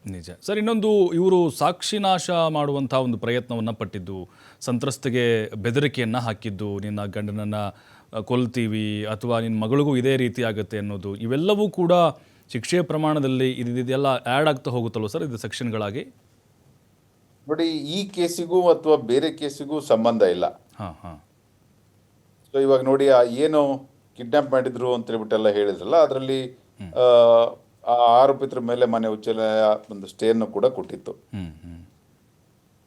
ನಿಜ ಸರ್. ಇನ್ನೊಂದು, ಇವರು ಸಾಕ್ಷಿನಾಶ ಮಾಡುವಂಥ ಒಂದು ಪ್ರಯತ್ನವನ್ನು ಪಟ್ಟಿದ್ದು, ಸಂತ್ರಸ್ತೆಗೆ ಬೆದರಿಕೆಯನ್ನು ಹಾಕಿದ್ದು, ನಿನ್ನ ಗಂಡನನ್ನು ಕೊಲ್ತೀವಿ ಅಥವಾ ನಿನ್ನ ಮಗಳಿಗೂ ಇದೇ ರೀತಿ ಆಗುತ್ತೆ ಅನ್ನೋದು, ಇವೆಲ್ಲವೂ ಕೂಡ ಶಿಕ್ಷೆಯ ಪ್ರಮಾಣದಲ್ಲಿ ಇದೆಲ್ಲ ಆ್ಯಡ್ ಆಗ್ತಾ ಹೋಗುತ್ತಲ್ವ ಸರ್, ಇದು ಸೆಕ್ಷನ್ಗಳಾಗಿ? ನೋಡಿ, ಈ ಕೇಸಿಗೂ ಅಥವಾ ಬೇರೆ ಕೇಸಿಗೂ ಸಂಬಂಧ ಇಲ್ಲ. ಹಾಂ ಹಾಂ. ಸೊ ಇವಾಗ ನೋಡಿ, ಏನು ಕಿಡ್ನಾಪ್ ಮಾಡಿದ್ರು ಅಂತ ಹೇಳ್ಬಿಟ್ಟೆಲ್ಲ ಹೇಳಿದ್ರಲ್ಲ, ಅದರಲ್ಲಿ ಆ ಆರೋಪಿತರ ಮೇಲೆ ಮನೆ ಉಚ್ಚ ನ್ಯಾಯಾಲಯ ಒಂದು ಸ್ಟೇಯನ್ನು ಕೂಡ ಕೊಟ್ಟಿತ್ತು.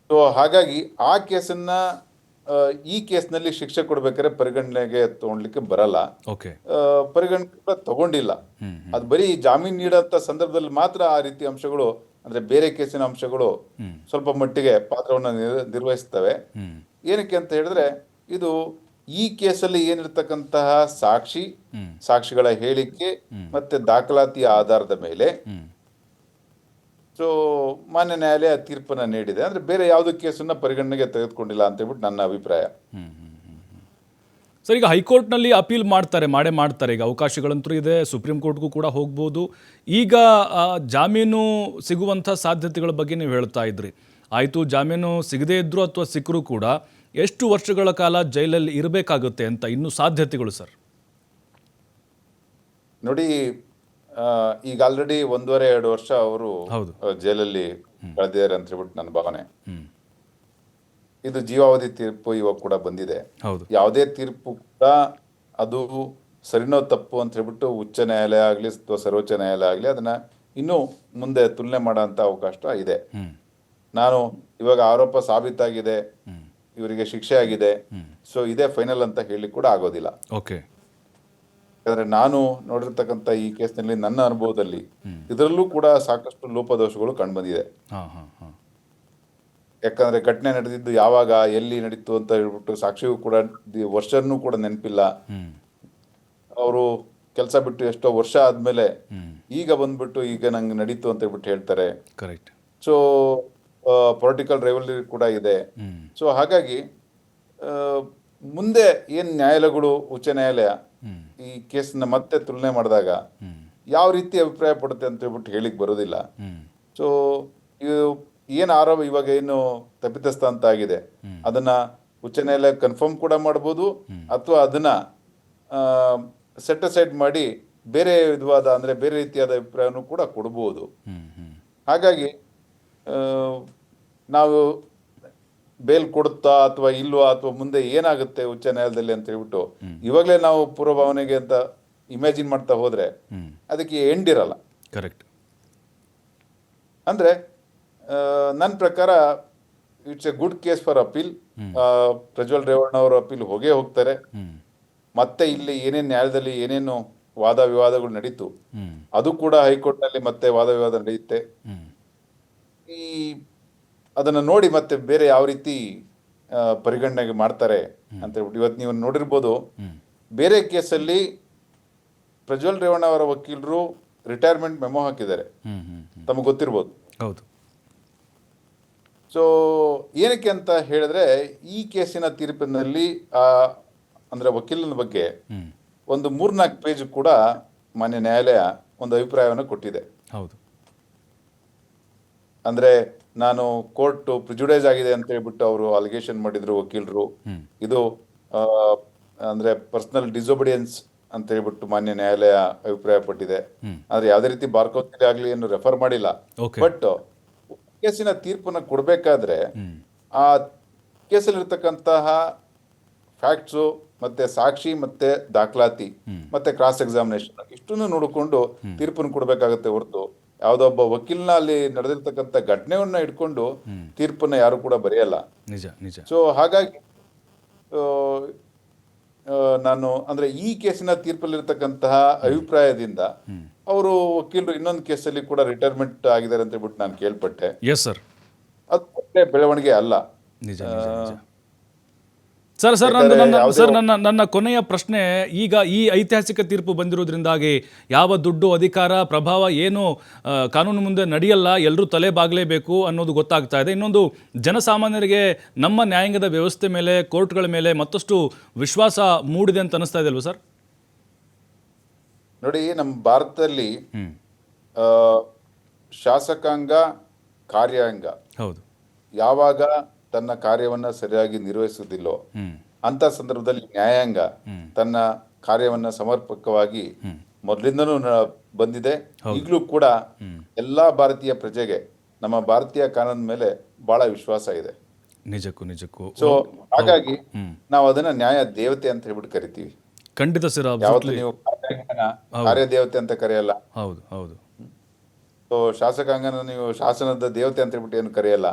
ಸೊ ಹಾಗಾಗಿ ಆ ಕೇಸನ್ನ ಈ ಕೇಸ್ನಲ್ಲಿ ಶಿಕ್ಷೆ ಕೊಡ್ಬೇಕಾದ್ರೆ ಪರಿಗಣನೆಗೆ ತಗೊಳ್ಲಿಕ್ಕೆ ಬರಲ್ಲ. ಓಕೆ. ಪರಿಗಣನೆ ಕೂಡ ತಗೊಂಡಿಲ್ಲ. ಅದು ಬರೀ ಜಾಮೀನು ನೀಡೋಂಥ ಸಂದರ್ಭದಲ್ಲಿ ಮಾತ್ರ ಆ ರೀತಿ ಅಂಶಗಳು, ಅಂದ್ರೆ ಬೇರೆ ಕೇಸಿನ ಅಂಶಗಳು ಸ್ವಲ್ಪ ಮಟ್ಟಿಗೆ ಪಾತ್ರವನ್ನು ನಿರ್ವಹಿಸ್ತವೆ. ಏನಕ್ಕೆ ಅಂತ ಹೇಳಿದ್ರೆ, ಇದು ಈ ಕೇಸಲ್ಲಿ ಏನಿರ್ತಕ್ಕಂತಹ ಸಾಕ್ಷಿಗಳ ಹೇಳಿಕೆ ಮತ್ತೆ ದಾಖಲಾತಿಯ ಆಧಾರದ ಮೇಲೆ ಸೊ ಮಾನ್ಯ ನ್ಯಾಯಾಲಯ ತೀರ್ಪನ್ನ ನೀಡಿದೆ. ಅಂದ್ರೆ ಬೇರೆ ಯಾವುದೇ ಕೇಸನ್ನ ಪರಿಗಣನೆಗೆ ತೆಗೆದುಕೊಂಡಿಲ್ಲ ಅಂತ ಹೇಳ್ಬಿಟ್ಟು ನನ್ನ ಅಭಿಪ್ರಾಯ. ಸರ್, ಈಗ ಹೈಕೋರ್ಟ್ನಲ್ಲಿ ಅಪೀಲ್ ಮಾಡ್ತಾರೆ. ಈಗ ಅವಕಾಶಗಳಂತೂ ಇದೆ, ಸುಪ್ರೀಂ ಕೋರ್ಟ್ಗೂ ಕೂಡ ಹೋಗ್ಬೋದು. ಈಗ ಜಾಮೀನು ಸಿಗುವಂಥ ಸಾಧ್ಯತೆಗಳ ಬಗ್ಗೆ ನೀವು ಹೇಳ್ತಾ ಇದ್ರಿ. ಆಯಿತು, ಜಾಮೀನು ಸಿಗದೇ ಇದ್ದರೂ ಅಥವಾ ಸಿಕ್ಕರೂ ಕೂಡ ಎಷ್ಟು ವರ್ಷಗಳ ಕಾಲ ಜೈಲಲ್ಲಿ ಇರಬೇಕಾಗುತ್ತೆ ಅಂತ ಇನ್ನೂ ಸಾಧ್ಯತೆಗಳು ಸರ್? ನೋಡಿ, ಈಗ ಆಲ್ರೆಡಿ 1.5-2 ವರ್ಷ ಅವರು ಜೈಲಲ್ಲಿ ಕಳೆದಿದ್ದಾರೆ ಅಂತ ಹೇಳ್ಬಿಟ್ಟು ನನ್ನ ಭಾವನೆ. ಇದು ಜೀವಾವಧಿ ತೀರ್ಪು ಇವಾಗ ಕೂಡ ಬಂದಿದೆ. ಯಾವುದೇ ತೀರ್ಪು ಕೂಡ ಅದು ಸರಿನೋ ತಪ್ಪು ಅಂತ ಹೇಳ್ಬಿಟ್ಟು ಉಚ್ಚ ನ್ಯಾಯಾಲಯ ಆಗಲಿ ಅಥವಾ ಸರ್ವೋಚ್ಚ ನ್ಯಾಯಾಲಯ ಆಗಲಿ ಅದನ್ನ ಇನ್ನೂ ಮುಂದೆ ತುಲನೆ ಮಾಡೋಂಥ ಅವಕಾಶ ಇದೆ. ನಾನು ಇವಾಗ ಆರೋಪ ಸಾಬೀತಾಗಿದೆ, ಇವರಿಗೆ ಶಿಕ್ಷೆ ಆಗಿದೆ, ಸೊ ಇದೇ ಫೈನಲ್ ಅಂತ ಹೇಳಿ ಕೂಡ ಆಗೋದಿಲ್ಲ. ಓಕೆ. ಯಾಕಂದ್ರೆ ನಾನು ನೋಡಿರ್ತಕ್ಕಂಥ ಈ ಕೇಸ್ನಲ್ಲಿ ನನ್ನ ಅನುಭವದಲ್ಲಿ ಇದರಲ್ಲೂ ಕೂಡ ಸಾಕಷ್ಟು ಲೋಪದೋಷಗಳು ಕಂಡುಬಂದಿದೆ. ಯಾಕಂದ್ರೆ ಘಟನೆ ನಡೆದಿದ್ದು ಯಾವಾಗ, ಎಲ್ಲಿ ನಡೀತು ಅಂತ ಹೇಳ್ಬಿಟ್ಟು ಸಾಕ್ಷಿಗೂ ಕೂಡ ವರ್ಷನೂ ಕೂಡ ನೆನಪಿಲ್ಲ. ಅವರು ಕೆಲಸ ಬಿಟ್ಟು ಎಷ್ಟೋ ವರ್ಷ ಆದ್ಮೇಲೆ ಈಗ ಬಂದ್ಬಿಟ್ಟು ಈಗ ನಂಗೆ ನಡೀತು ಅಂತ ಹೇಳ್ಬಿಟ್ಟು ಹೇಳ್ತಾರೆ. ಕರೆಕ್ಟ್. ಸೊ ಪೊಲಿಟಿಕಲ್ ರೈವಲ್ರಿ ಕೂಡ ಇದೆ. ಸೊ ಹಾಗಾಗಿ ಮುಂದೆ ಏನ್ ನ್ಯಾಯಾಲಯಗಳು, ಉಚ್ಚ ನ್ಯಾಯಾಲಯ ಈ ಕೇಸ್ನ ಮತ್ತೆ ತುಲನೆ ಮಾಡಿದಾಗ ಯಾವ ರೀತಿ ಅಭಿಪ್ರಾಯ ಪಡುತ್ತೆ ಅಂತ ಹೇಳ್ಬಿಟ್ಟು ಹೇಳಿಕ್ ಬರೋದಿಲ್ಲ. ಸೊ ಏನ್ ಆರೋಪ ಇವಾಗ ಏನು ತಪ್ಪಿತಸ್ಥ ಅಂತ ಆಗಿದೆ ಅದನ್ನ ಉಚ್ಚ ನ್ಯಾಯಾಲಯ ಕನ್ಫರ್ಮ್ ಕೂಡ ಮಾಡ್ಬೋದು, ಅಥವಾ ಅದನ್ನ ಸೆಟ್ ಅಸೈಡ್ ಮಾಡಿ ಬೇರೆ ವಿಧವಾದ ಅಂದ್ರೆ ಬೇರೆ ರೀತಿಯಾದ ಅಭಿಪ್ರಾಯನೂ ಕೂಡ ಕೊಡ್ಬೋದು. ಹಾಗಾಗಿ ನಾವು ಬೇಲ್ ಕೊಡುತ್ತಾ ಅಥವಾ ಇಲ್ವಾ ಅಥವಾ ಮುಂದೆ ಏನಾಗುತ್ತೆ ಉಚ್ಚ ನ್ಯಾಯಾಲಯದಲ್ಲಿ ಅಂತ ಹೇಳ್ಬಿಟ್ಟು ಇವಾಗಲೇ ನಾವು ಪೂರ್ವಭಾವನೆಗೆ ಅಂತ ಇಮ್ಯಾಜಿನ್ ಮಾಡ್ತಾ ಹೋದ್ರೆ ಅದಕ್ಕೆ ಎಂಡ್ ಇರಲ್ಲ. ಕರೆಕ್ಟ್. ಅಂದ್ರೆ ನನ್ನ ಪ್ರಕಾರ it's A good case for appeal. Prajwal Revanna ಅವರು ಅಪೀಲ್ ಹೋಗ್ತಾರೆ. ಮತ್ತೆ ಇಲ್ಲಿ ಏನೇನು ನ್ಯಾಯಾಲಯದಲ್ಲಿ ಏನೇನು ವಾದ ವಿವಾದಗಳು ನಡೀತು ಅದು ಕೂಡ ಹೈಕೋರ್ಟ್ ನಲ್ಲಿ ಮತ್ತೆ ವಾದ ವಿವಾದ ನಡೆಯುತ್ತೆ. ಈ ಅದನ್ನ ನೋಡಿ ಮತ್ತೆ ಬೇರೆ ಯಾವ ರೀತಿ ಪರಿಗಣನೆಗೆ ಮಾಡ್ತಾರೆ ಅಂತ ಹೇಳ್ಬಿಟ್ಟು ಇವತ್ತು ನೀವು ನೋಡಿರ್ಬೋದು, ಬೇರೆ ಕೇಸಲ್ಲಿ ಪ್ರಜ್ವಲ್ ರೇವಣ್ಣ ಅವರ ವಕೀಲರು ರಿಟೈರ್ಮೆಂಟ್ ಮೆಮೊ ಹಾಕಿದ್ದಾರೆ, ತಮಗೆ ಗೊತ್ತಿರ್ಬೋದು. ಹೌದು. ಸೊ ಏನಕ್ಕೆ ಅಂತ ಹೇಳಿದ್ರೆ, ಈ ಕೇಸಿನ ತೀರ್ಪಿನಲ್ಲಿ ಅಂದ್ರೆ ವಕೀಲನ ಬಗ್ಗೆ ಒಂದು 3-4 ಪೇಜ್ ಕೂಡ ಮಾನ್ಯ ನ್ಯಾಯಾಲಯ ಒಂದು ಅಭಿಪ್ರಾಯವನ್ನು ಕೊಟ್ಟಿದೆ. ಹೌದು. ಅಂದ್ರೆ ನಾನು ಕೋರ್ಟ್ ಪ್ರಿಜುಡೈಸ್ ಆಗಿದೆ ಅಂತ ಹೇಳ್ಬಿಟ್ಟು ಅವರು ಅಲಿಗೇಷನ್ ಮಾಡಿದ್ರು ವಕೀಲರು. ಇದು ಅಂದ್ರೆ ಪರ್ಸನಲ್ ಡಿಸೊಬಿಡಿಯನ್ಸ್ ಅಂತ ಹೇಳ್ಬಿಟ್ಟು ಮಾನ್ಯ ನ್ಯಾಯಾಲಯ ಅಭಿಪ್ರಾಯ ಪಟ್ಟಿದೆ. ಆದ್ರೆ ಯಾವುದೇ ರೀತಿ ಬಾರ್ ಕೌನ್ಸಿಲ್ ಆಗ್ಲಿ ಏನು ರೆಫರ್ ಮಾಡಿಲ್ಲ. ಬಟ್ ಕೇಸಿನ ತೀರ್ಪನ್ನ ಕೊಡ್ಬೇಕಾದ್ರೆ ಆ ಕೇಸಲ್ಲಿ ಇರ್ತಕ್ಕಂತಹ ಫ್ಯಾಕ್ಟ್ಸು ಮತ್ತೆ ಸಾಕ್ಷಿ ಮತ್ತೆ ದಾಖಲಾತಿ ಮತ್ತೆ ಕ್ರಾಸ್ ಎಕ್ಸಾಮಿನೇಷನ್ ಇಷ್ಟನ್ನು ನೋಡಿಕೊಂಡು ತೀರ್ಪನ್ನು ಕೊಡ್ಬೇಕಾಗತ್ತೆ ಹೊರತು ಯಾವುದೋ ಒಬ್ಬ ವಕೀಲನ ಅಲ್ಲಿ ನಡೆದಿರ್ತಕ್ಕಂಥ ಘಟನೆಯನ್ನ ಇಟ್ಕೊಂಡು ತೀರ್ಪನ್ನ ಯಾರು ಕೂಡ ಬರೆಯಲ್ಲ. ಸೊ ಹಾಗಾಗಿ ನಾನು ಅಂದ್ರೆ ಈ ಕೇಸಿನ ತೀರ್ಪಲ್ಲಿರ್ತಕ್ಕಂತಹ ಅಭಿಪ್ರಾಯದಿಂದ ಅವರು ವಕೀಲರು ಇನ್ನೊಂದು ಕೇಸಲ್ಲಿ ಕೂಡ ರಿಟೈರ್ಮೆಂಟ್ ಆಗಿದ್ದಾರೆ ಅಂತ ಹೇಳ್ಬಿಟ್ಟು ನಾನು ಕೇಳ್ಪಟ್ಟೆ. ಅದು ಒಳ್ಳೆ ಬೆಳವಣಿಗೆ ಅಲ್ಲ. ಸರ್, ನನ್ನ ಕೊನೆಯ ಪ್ರಶ್ನೆ, ಈಗ ಈ ಐತಿಹಾಸಿಕ ತೀರ್ಪು ಬಂದಿರೋದ್ರಿಂದಾಗಿ ಯಾವ ದುಡ್ಡು, ಅಧಿಕಾರ, ಪ್ರಭಾವ ಏನು ಕಾನೂನು ಮುಂದೆ ನಡೆಯಲ್ಲ, ಎಲ್ಲರೂ ತಲೆ ಬಾಗಲೇಬೇಕು ಅನ್ನೋದು ಗೊತ್ತಾಗ್ತಾ ಇದೆ. ಇನ್ನೊಂದು, ಜನಸಾಮಾನ್ಯರಿಗೆ ನಮ್ಮ ನ್ಯಾಯಾಂಗದ ವ್ಯವಸ್ಥೆ ಮೇಲೆ, ಕೋರ್ಟ್ಗಳ ಮೇಲೆ ಮತ್ತಷ್ಟು ವಿಶ್ವಾಸ ಮೂಡಿದೆ ಅಂತ ಅನಿಸ್ತಾ ಇದೆ ಅಲ್ವಾ ಸರ್? ನೋಡಿ, ನಮ್ಮ ಭಾರತದಲ್ಲಿ ಶಾಸಕಾಂಗ ಕಾರ್ಯಾಂಗ ಹೌದು. ಯಾವಾಗ ತನ್ನ ಕಾರ್ಯವನ್ನ ಸರಿಯಾಗಿ ನಿರ್ವಹಿಸುವುದಿಲ್ಲೋ ಅಂತ ಸಂದರ್ಭದಲ್ಲಿ ನ್ಯಾಯಾಂಗ ತನ್ನ ಕಾರ್ಯವನ್ನ ಸಮರ್ಪಕವಾಗಿ ಮೊದಲಿಂದನೂ ಬಂದಿದೆ. ಈಗಲೂ ಕೂಡ ಎಲ್ಲಾ ಭಾರತೀಯ ಪ್ರಜೆಗೆ ನಮ್ಮ ಭಾರತೀಯ ಕಾನೂನಿನ ಮೇಲೆ ಬಹಳ ವಿಶ್ವಾಸ ಇದೆ. ನಿಜಕ್ಕೂ ಸೊ ಹಾಗಾಗಿ ನಾವು ಅದನ್ನ ನ್ಯಾಯ ದೇವತೆ ಅಂತ ಹೇಳ್ಬಿಟ್ಟು ಕರಿತೀವಿ. ಖಂಡಿತ ಸರ್. ಯಾವತ್ತು ನೀವು ಕಾರ್ಯದೇವತೆ ಅಂತ ಕರೆಯಲ್ಲ. ಹೌದು. ಸೊ ಶಾಸಕಾಂಗನ ನೀವು ಶಾಸನದ ದೇವತೆ ಅಂತ ಹೇಳ್ಬಿಟ್ಟು ಏನು ಕರೆಯಲ್ಲ.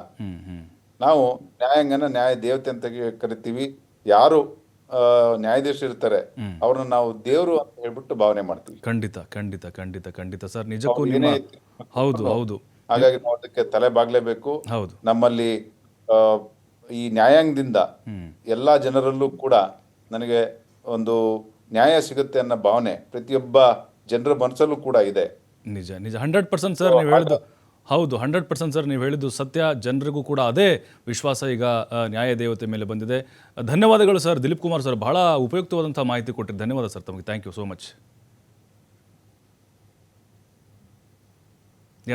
ನಾವು ನ್ಯಾಯಾಂಗನ ನ್ಯಾಯ ದೇವತೆ ಅಂತ ಕರಿತೀವಿ. ಯಾರು ನ್ಯಾಯಾಧೀಶರು ಇರ್ತಾರೆ ಅವ್ರನ್ನ ನಾವು ದೇವರು ಅಂತ ಹೇಳ್ಬಿಟ್ಟು ಭಾವನೆ ಮಾಡ್ತೀವಿ. ಖಂಡಿತ ಸರ್. ನಿಜಕ್ಕೂ ನಿಮ್ಮ ಹೌದು. ಹಾಗಾಗಿ ನಾವು ಅದಕ್ಕೆ ತಲೆ ಬಾಗ್ಲೇಬೇಕು. ಹೌದು. ನಮ್ಮಲ್ಲಿ ಈ ನ್ಯಾಯಾಂಗದಿಂದ ಎಲ್ಲಾ ಜನರಲ್ಲೂ ಕೂಡ ನನಗೆ ಒಂದು ನ್ಯಾಯ ಸಿಗುತ್ತೆ ಅನ್ನೋ ಭಾವನೆ ಪ್ರತಿಯೊಬ್ಬ ಜನರ ಮನಸ್ಸಲ್ಲೂ ಕೂಡ ಇದೆ. ನಿಜ 100% ಸರ್ ನೀವು ಹೇಳಿದ್ದು. ಹೌದು, 100% ಸರ್ ನೀವು ಹೇಳಿದ್ದು ಸತ್ಯ. ಜನರಿಗೂ ಕೂಡ ಅದೇ ವಿಶ್ವಾಸ ಈಗ ನ್ಯಾಯ ದೇವತೆ ಮೇಲೆ ಬಂದಿದೆ. ಧನ್ಯವಾದಗಳು ಸರ್. ದಿಲೀಪ್ ಕುಮಾರ್ ಸರ್ ಬಹಳ ಉಪಯುಕ್ತವಾದಂಥ ಮಾಹಿತಿ ಕೊಟ್ಟಿದ್ದು. ಧನ್ಯವಾದ ಸರ್ ತಮಗೆ. Thank you so much.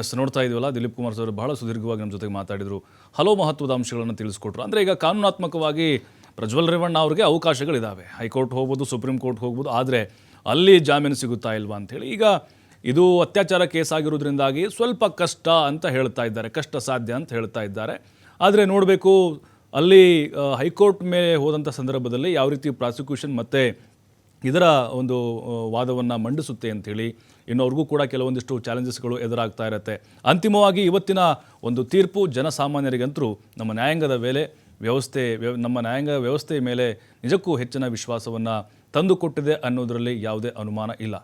Yes, ನೋಡ್ತಾ ಇದೀವಲ್ಲ, ದಿಲೀಪ್ ಕುಮಾರ್ ಸರ್ ಬಹಳ ಸುದೀರ್ಘವಾಗಿ ನಮ್ಮ ಜೊತೆಗೆ ಮಾತಾಡಿದರು. ಹಲವು ಮಹತ್ವದ ಅಂಶಗಳನ್ನು ತಿಳಿಸ್ಕೊಟ್ರು. ಅಂದರೆ ಈಗ ಕಾನೂನಾತ್ಮಕವಾಗಿ ಪ್ರಜ್ವಲ್ ರೇವಣ್ಣ ಅವ್ರಿಗೆ ಅವಕಾಶಗಳಿದ್ದಾವೆ. ಹೈಕೋರ್ಟ್ ಹೋಗ್ಬೋದು, ಸುಪ್ರೀಂ ಕೋರ್ಟ್ ಹೋಗ್ಬೋದು. ಆದರೆ ಅಲ್ಲಿ ಜಾಮೀನು ಸಿಗುತ್ತಾ ಇಲ್ವಾ ಅಂಥೇಳಿ. ಈಗ ಇದು ಅತ್ಯಾಚಾರ ಕೇಸ್ ಆಗಿರೋದ್ರಿಂದಾಗಿ ಸ್ವಲ್ಪ ಕಷ್ಟ ಅಂತ ಹೇಳ್ತಾ ಇದ್ದಾರೆ, ಕಷ್ಟ ಸಾಧ್ಯ ಅಂತ ಹೇಳ್ತಾ ಇದ್ದಾರೆ. ಆದರೆ ನೋಡಬೇಕು ಅಲ್ಲಿ ಹೈಕೋರ್ಟ್ ಮೇಲೆ ಹೋದಂಥ ಸಂದರ್ಭದಲ್ಲಿ ಯಾವ ರೀತಿ ಪ್ರಾಸಿಕ್ಯೂಷನ್ ಮತ್ತು ಇದರ ಒಂದು ವಾದವನ್ನು ಮಂಡಿಸುತ್ತೆ ಅಂಥೇಳಿ. ಇನ್ನು ಅವ್ರಿಗೂ ಕೂಡ ಕೆಲವೊಂದಿಷ್ಟು ಚಾಲೆಂಜಸ್ಗಳು ಎದುರಾಗ್ತಾ ಇರುತ್ತೆ. ಅಂತಿಮವಾಗಿ ಇವತ್ತಿನ ಒಂದು ತೀರ್ಪು ಜನಸಾಮಾನ್ಯರಿಗಂತರೂ ನಮ್ಮ ನ್ಯಾಯಾಂಗದ ನಮ್ಮ ನ್ಯಾಯಾಂಗ ವ್ಯವಸ್ಥೆಯ ಮೇಲೆ ನಿಜಕ್ಕೂ ಹೆಚ್ಚಿನ ವಿಶ್ವಾಸವನ್ನು ತಂದುಕೊಟ್ಟಿದೆ ಅನ್ನೋದರಲ್ಲಿ ಯಾವುದೇ ಅನುಮಾನ ಇಲ್ಲ.